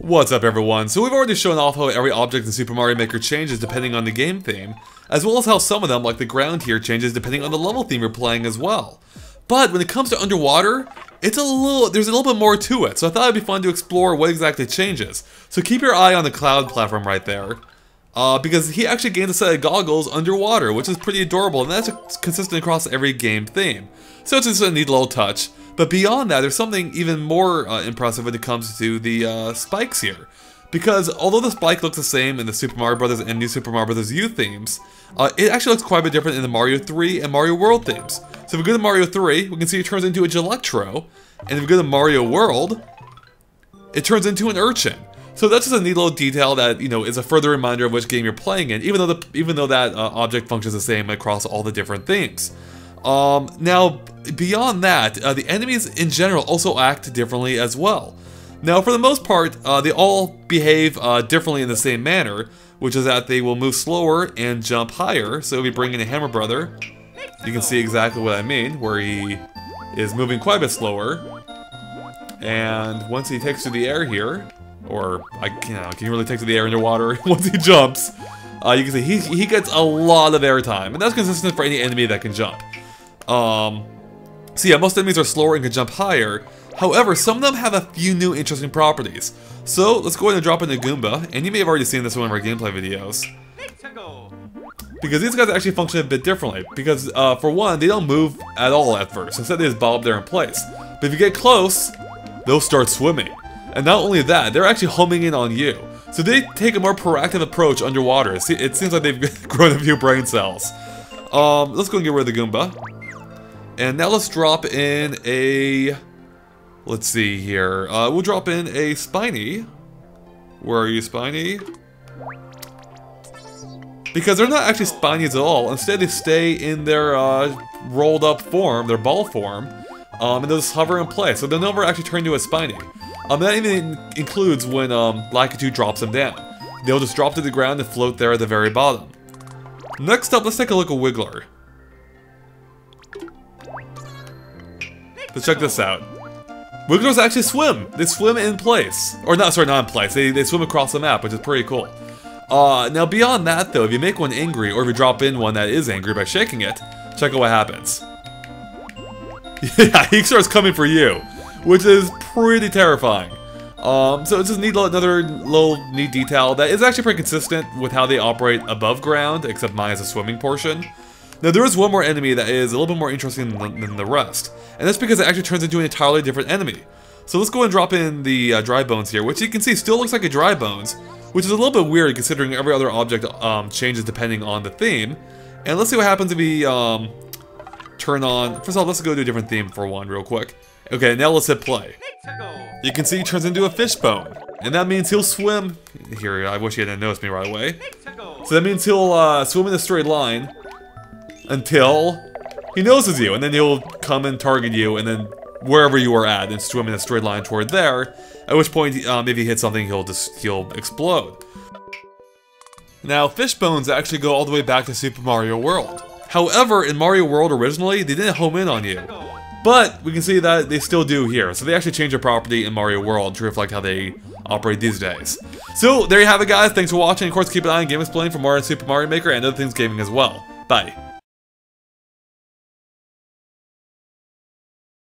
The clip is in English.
What's up everyone? So we've already shown off how every object in Super Mario Maker changes depending on the game theme, as well as how some of them, like the ground here, changes depending on the level theme you're playing as well. But when it comes to underwater, there's a little bit more to it, so I thought it'd be fun to explore what exactly changes. So keep your eye on the cloud platform right there, because he actually gains a set of goggles underwater, which is pretty adorable, and that's consistent across every game theme. So it's just a neat little touch. But beyond that, there's something even more impressive when it comes to the spikes here. Because although the spike looks the same in the Super Mario Bros. And New Super Mario Bros. U themes, it actually looks quite a bit different in the Mario 3 and Mario World themes. So if we go to Mario 3, we can see it turns into a Gelectro, and if we go to Mario World, it turns into an Urchin. So that's just a neat little detail that, you know, is a further reminder of which game you're playing in, even though that object functions the same across all the different themes. Now, beyond that, the enemies in general also act differently as well. Now, for the most part, they all behave differently in the same manner, which is that they will move slower and jump higher. So if we bring in a Hammer Brother, you can see exactly what I mean, where he is moving quite a bit slower. And once he takes to the air here, or can he really take to the air underwater once he jumps, you can see he gets a lot of air time, and that's consistent for any enemy that can jump. So yeah, most enemies are slower and can jump higher. However, some of them have a few new interesting properties. So let's go ahead and drop in a Goomba, and you may have already seen this in one of our gameplay videos. Because these guys actually function a bit differently. Because for one, they don't move at all at first. Instead, they just bob there in place. But if you get close, they'll start swimming. And not only that, they're actually homing in on you. So they take a more proactive approach underwater. It seems like they've grown a few brain cells. Let's go and get rid of the Goomba. And now let's drop in a... Let's see here. We'll drop in a Spiny. Where are you, Spiny? Because they're not actually Spinies at all. Instead, they stay in their rolled up form, their ball form. And they'll just hover in place. So they'll never actually turn into a Spiny. That even includes when Lakitu drops them down. They'll just drop to the ground and float there at the very bottom. Next up, let's take a look at Wiggler. Let's check this out. Wigglers actually swim. They swim in place. Or not, sorry, not in place. They swim across the map, which is pretty cool. Now beyond that though, if you make one angry, or if you drop in one that is angry by shaking it, check out what happens. Yeah, he starts coming for you, which is pretty terrifying. So it's just another little neat detail that is actually pretty consistent with how they operate above ground, except minus the swimming portion. Now there is one more enemy that is a little bit more interesting than the rest, and that's because it actually turns into an entirely different enemy. So let's go and drop in the Dry Bones here, which you can see still looks like a Dry Bones, which is a little bit weird considering every other object changes depending on the theme. And let's see what happens if we turn on... First of all, let's go to a different theme for one real quick. Okay, now let's hit play. You can see he turns into a Fishbone, and that means he'll swim... Here, I wish he hadn't noticed me right away. So that means he'll swim in a straight line until he notices you, and then he'll come and target you, and then wherever you are at, and swim in a straight line toward there, at which point, if he hits something, he'll explode. Now, Fishbones actually go all the way back to Super Mario World. However, in Mario World originally, they didn't home in on you. But, we can see that they still do here, so they actually changed their property in Mario World to reflect how they operate these days. So, there you have it guys, thanks for watching, of course keep an eye on GameXplain for more on Super Mario Maker and other things gaming as well. Bye.